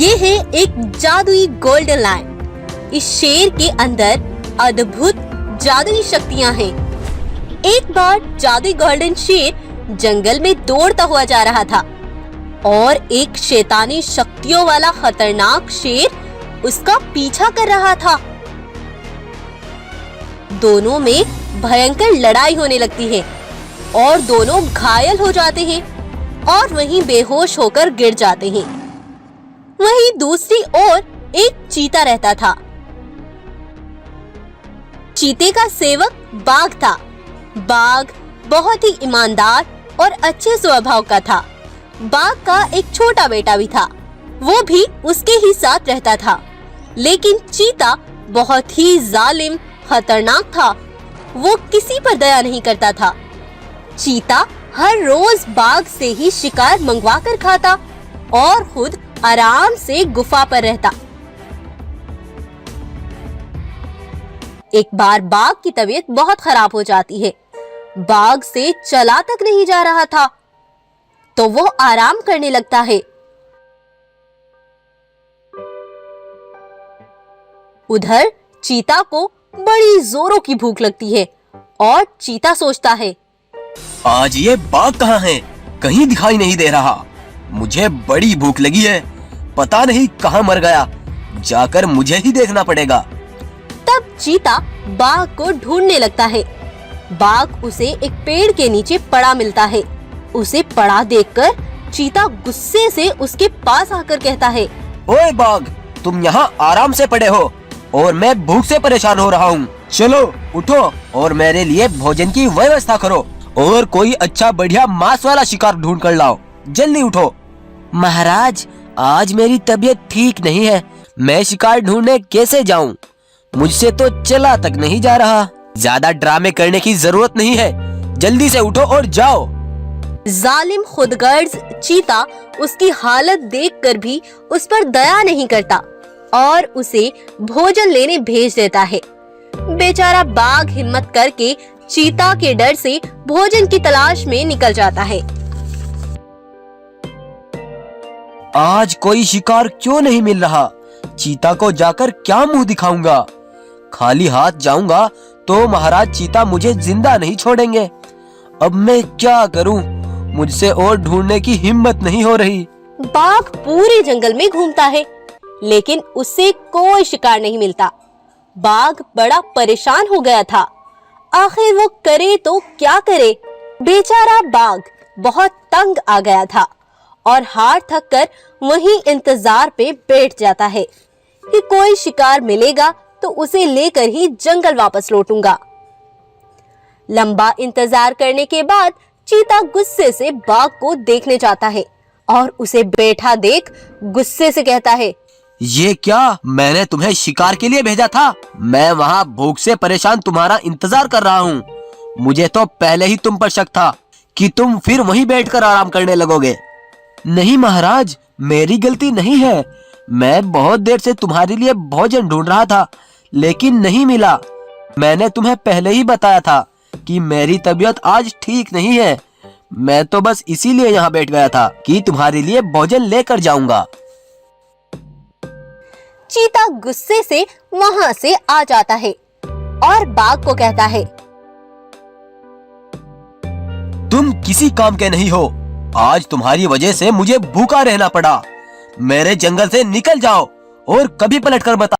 ये है एक जादुई गोल्डन लायन। इस शेर के अंदर अद्भुत जादुई शक्तियां हैं। एक बार जादुई गोल्डन शेर जंगल में दौड़ता हुआ जा रहा था और एक शैतानी शक्तियों वाला खतरनाक शेर उसका पीछा कर रहा था। दोनों में भयंकर लड़ाई होने लगती है और दोनों घायल हो जाते हैं और वहीं बेहोश होकर गिर जाते हैं। वहीं दूसरी ओर एक चीता रहता था। चीते का सेवक बाघ था। बाघ बहुत ही ईमानदार और अच्छे स्वभाव का था। बाघ का एक छोटा बेटा भी था, वो भी उसके ही साथ रहता था। लेकिन चीता बहुत ही जालिम, खतरनाक था। वो किसी पर दया नहीं करता था। चीता हर रोज बाघ से ही शिकार मंगवा कर खाता और खुद आराम से गुफा पर रहता। एक बार बाघ की तबीयत बहुत खराब हो जाती है। बाघ से चला तक नहीं जा रहा था, तो वो आराम करने लगता है। उधर चीता को बड़ी जोरों की भूख लगती है और चीता सोचता है, आज ये बाघ कहाँ है? कहीं दिखाई नहीं दे रहा। मुझे बड़ी भूख लगी है, पता नहीं कहाँ मर गया। जाकर मुझे ही देखना पड़ेगा। तब चीता बाघ को ढूंढने लगता है। बाघ उसे एक पेड़ के नीचे पड़ा मिलता है। उसे पड़ा देखकर चीता गुस्से से उसके पास आकर कहता है, ओए बाघ, तुम यहाँ आराम से पड़े हो और मैं भूख से परेशान हो रहा हूँ। चलो उठो और मेरे लिए भोजन की व्यवस्था करो और कोई अच्छा बढ़िया मांस वाला शिकार ढूंढ कर लाओ। जल्दी उठो। महाराज, आज मेरी तबीयत ठीक नहीं है। मैं शिकार ढूंढने कैसे जाऊं? मुझसे तो चला तक नहीं जा रहा। ज्यादा ड्रामे करने की जरूरत नहीं है, जल्दी से उठो और जाओ। जालिम खुदगर्ज चीता उसकी हालत देखकर भी उस पर दया नहीं करता और उसे भोजन लेने भेज देता है। बेचारा बाघ हिम्मत करके चीता के डर से भोजन की तलाश में निकल जाता है। आज कोई शिकार क्यों नहीं मिल रहा? चीता को जाकर क्या मुंह दिखाऊंगा? खाली हाथ जाऊंगा तो महाराज चीता मुझे जिंदा नहीं छोड़ेंगे। अब मैं क्या करूं? मुझसे और ढूंढने की हिम्मत नहीं हो रही। बाघ पूरे जंगल में घूमता है, लेकिन उससे कोई शिकार नहीं मिलता। बाघ बड़ा परेशान हो गया था। आखिर वो करे तो क्या करे? बेचारा बाघ बहुत तंग आ गया था और हार थक कर वहीं इंतजार पे बैठ जाता है कि कोई शिकार मिलेगा तो उसे लेकर ही जंगल वापस लौटूंगा। लंबा इंतजार करने के बाद चीता गुस्से से बाघ को देखने जाता है और उसे बैठा देख गुस्से से कहता है, ये क्या? मैंने तुम्हें शिकार के लिए भेजा था। मैं वहाँ भूख से परेशान तुम्हारा इंतजार कर रहा हूँ। मुझे तो पहले ही तुम पर शक था कि तुम फिर वहीं बैठकर आराम करने लगोगे। नहीं महाराज, मेरी गलती नहीं है। मैं बहुत देर से तुम्हारे लिए भोजन ढूंढ रहा था, लेकिन नहीं मिला। मैंने तुम्हें पहले ही बताया था कि मेरी तबीयत आज ठीक नहीं है। मैं तो बस इसीलिए यहाँ बैठ गया था कि तुम्हारे लिए भोजन लेकर जाऊंगा। चीता गुस्से से वहां से आ जाता है और बाघ को कहता है, तुम किसी काम के नहीं हो। आज तुम्हारी वजह से मुझे भूखा रहना पड़ा। मेरे जंगल से निकल जाओ और कभी पलट कर बता